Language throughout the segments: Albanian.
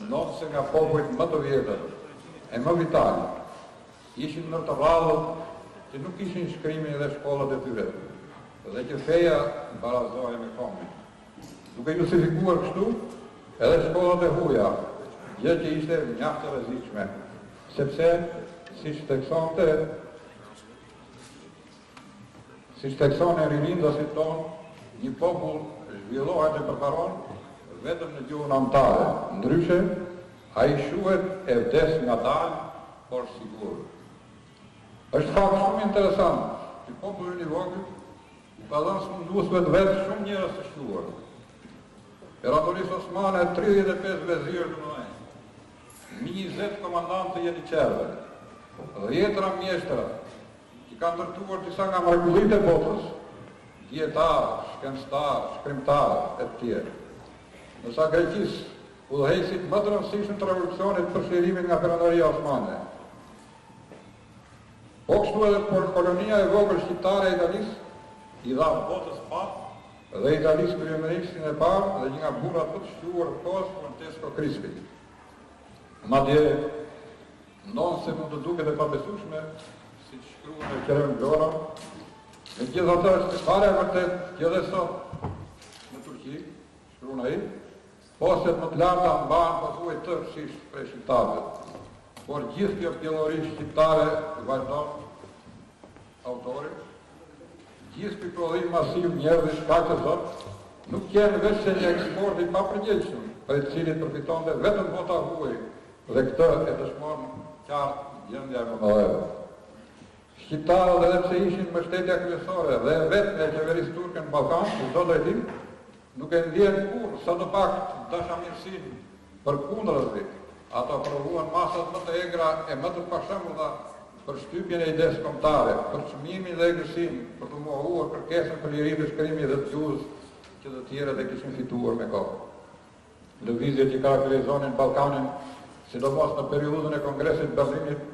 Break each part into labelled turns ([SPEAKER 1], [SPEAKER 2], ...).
[SPEAKER 1] nose nga popujt më të vjetër e më vital, ishin në të rrallët që nuk ishin shkrimin dhe shkollat e tyre, dhe që feja barazohej me komin. Duke justifikuar kështu, edhe shkollat e huaja, gjë që ishte mjaft e rrezikshme, sepse siç teksone ririndasit tonë, një popull zhvillohet e përparon vetëm në gjuhën anëtare, ndryshe ai shuhet e vdes nga dalë, por sigur. Është fakt shumë interesant që populli i vogël ka dhënë sunduesve të vetë shumë njerëz të shtuar. Imperatorica Osmane 35 vezirë të mëdhenj, 20 komandantë të jeniqerëve, 10 mjeshtra që kanë ndërtuar disa nga mrekullitë e botës, dietarë, shkencëtarë, shkrimtarë e të tjerë. Nësa Greqisë, udhëheqësit më të rëndësishëm të revolucionit për çlirimit nga Perandoria Osmane. Po kështu edhe por kolonia e vogël shqiptare e Italisë i dha botës patë dhe Italisë kryeministrin e parë dhe një nga burrat më të shquar të kohës, Francesco Crispi. Madje ndonë se mund të duket e pabesueshme, siç shkruan e Kerem Blora, megjithatë është fare e vërtet që edhe sot në Turqi, shkruan ai, postet më të larta mbahen pothuaj tërësisht prej shqiptarëve. Por gjithë kjo pjellori shqiptare vazhdon autori, gjithë ky prodhim masiv njerëzish ka që zot, nuk qenë veç se një eksport i papërgjegjshëm, për i cilit përfitonte vetëm bota huaj, dhe këtë e dëshmon qartë gjendja e mëdheve. Shqiptarët edhe pse ishin mbështetja kryesore dhe vetme e qeverisë turke në Ballkan, në çdo drejtim, nuk e ndjen kurrë sadopak dashamirësinë përkundërzi. Ata provuan masat më të egra e më të pashëmbulla për shtypjen e idesë kombëtare, për çmimin dhe egërsinë, për të mohuar kërkesën për lirinë e shkrimit dhe të gjuhës që të tjerët e kishin fituar me kohë. Lëvizjet që karakterizonin Ballkanin, sidomos në periudhën e Kongresit të Berlinit,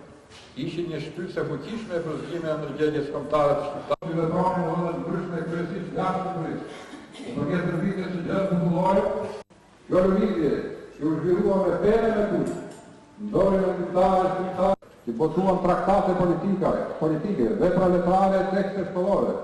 [SPEAKER 1] ishin një shtypse fuqishme e vëzhgimit e ndërgjegjjes kombëtare të shqiptarëve. Vetronin edhe ndryshme kryesisht jashtë Shqipërisë. Përket lëvizjes së gjatë popullore, kjo lëvizje që u zhvillua me pene me kush, ndori në shqiptare shqiptare, që botuan traktate politike, vepra letrare e tekste shkollore.